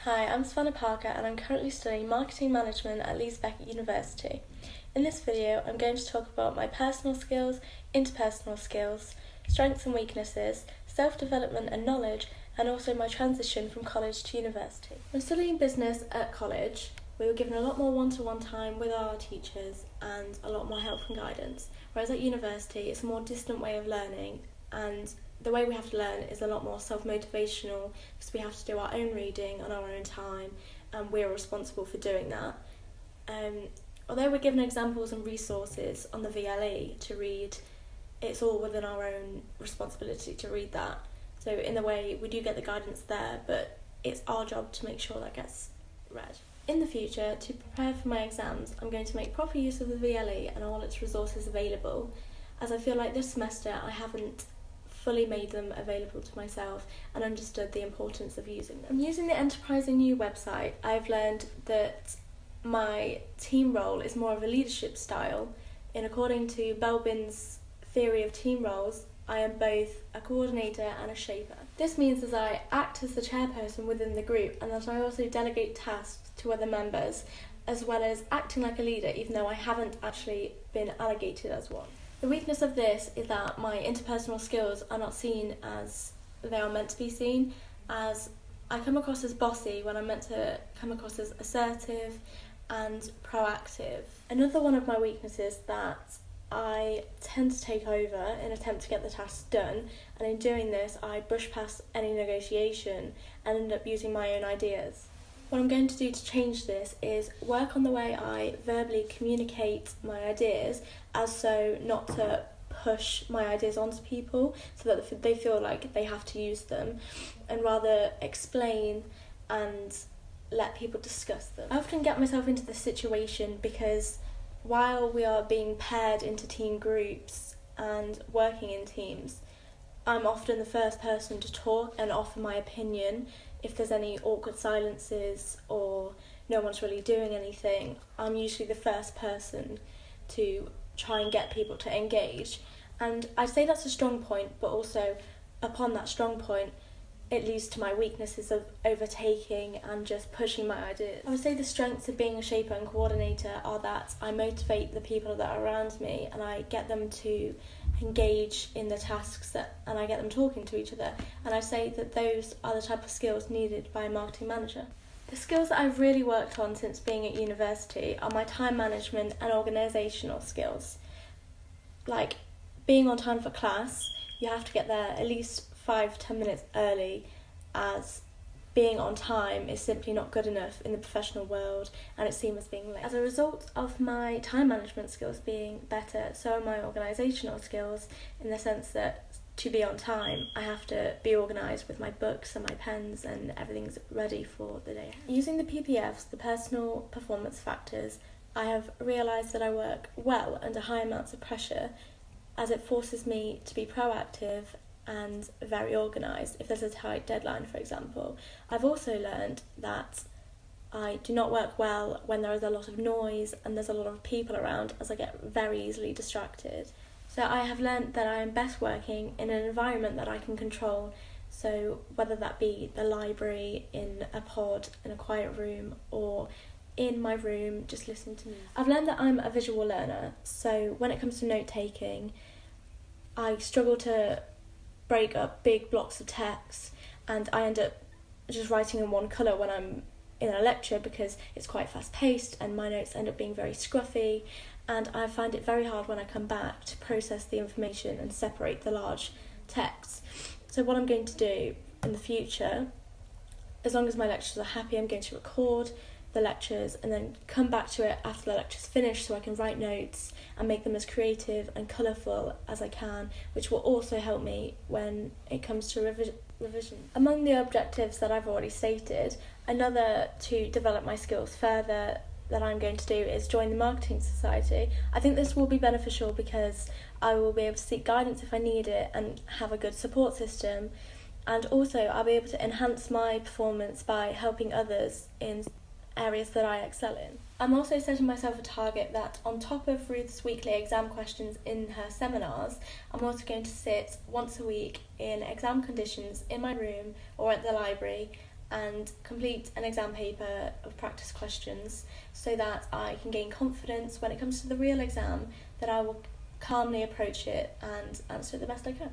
Hi, I'm Savannah Parker and I'm currently studying Marketing Management at EBSCO University. In this video, I'm going to talk about my personal skills, interpersonal skills, strengths and weaknesses, self-development and knowledge, and also my transition from college to university. When studying business at college, we were given a lot more one-to-one time with our teachers and a lot more help and guidance, whereas at university it's a more distant way of learning, and the way we have to learn is a lot more self-motivational because we have to do our own reading on our own time and we're responsible for doing that. Although we're given examples and resources on the VLE to read, it's all within our own responsibility to read that. So in a way we do get the guidance there, but it's our job to make sure that gets read. In the future, to prepare for my exams, I'm going to make proper use of the VLE and all its resources available, as I feel like this semester I haven't fully made them available to myself and understood the importance of using them. Using the Enterprising New website, I've learned that my team role is more of a leadership style, and according to Belbin's theory of team roles, I am both a coordinator and a shaper. This means that I act as the chairperson within the group and that I also delegate tasks to other members, as well as acting like a leader even though I haven't actually been allocated as one. The weakness of this is that my interpersonal skills are not seen as they are meant to be seen, as I come across as bossy when I'm meant to come across as assertive and proactive. Another one of my weaknesses is that I tend to take over in an attempt to get the tasks done, and in doing this I brush past any negotiation and end up using my own ideas. What I'm going to do to change this is work on the way I verbally communicate my ideas, as so not to push my ideas onto people so that they feel like they have to use them, and rather explain and let people discuss them. I often get myself into this situation because while we are being paired into team groups and working in teams, I'm often the first person to talk and offer my opinion. If there's any awkward silences or no one's really doing anything, I'm usually the first person to try and get people to engage. And I'd say that's a strong point, but also upon that strong point, it leads to my weaknesses of overtaking and just pushing my ideas. I would say the strengths of being a shaper and coordinator are that I motivate the people that are around me and I get them to engage in the tasks and I get them talking to each other, and I say that those are the type of skills needed by a marketing manager. The skills that I've really worked on since being at university are my time management and organisational skills. Like being on time for class, you have to get there at least 5-10 minutes early, as being on time is simply not good enough in the professional world and it's seen as being late. As a result of my time management skills being better, so are my organisational skills, in the sense that to be on time I have to be organised with my books and my pens and everything's ready for the day. Using the PPFs, the personal performance factors, I have realised that I work well under high amounts of pressure, as it forces me to be proactive and very organised if there's a tight deadline, for example. I've also learned that I do not work well when there is a lot of noise and there's a lot of people around, as I get very easily distracted. So I have learned that I am best working in an environment that I can control, so whether that be the library, in a pod, in a quiet room, or in my room just listening to music. I've learned that I'm a visual learner, so when it comes to note taking, I struggle to break up big blocks of text and I end up just writing in one colour when I'm in a lecture because it's quite fast paced and my notes end up being very scruffy, and I find it very hard when I come back to process the information and separate the large texts. So what I'm going to do in the future, as long as my lectures are happy, I'm going to record the lectures and then come back to it after the lecture's finished so I can write notes and make them as creative and colourful as I can, which will also help me when it comes to revision. Among the objectives that I've already stated, another to develop my skills further that I'm going to do is join the Marketing Society. I think this will be beneficial because I will be able to seek guidance if I need it and have a good support system, and also I'll be able to enhance my performance by helping others in areas that I excel in. I'm also setting myself a target that on top of Ruth's weekly exam questions in her seminars, I'm also going to sit once a week in exam conditions in my room or at the library and complete an exam paper of practice questions so that I can gain confidence when it comes to the real exam, that I will calmly approach it and answer it the best I can.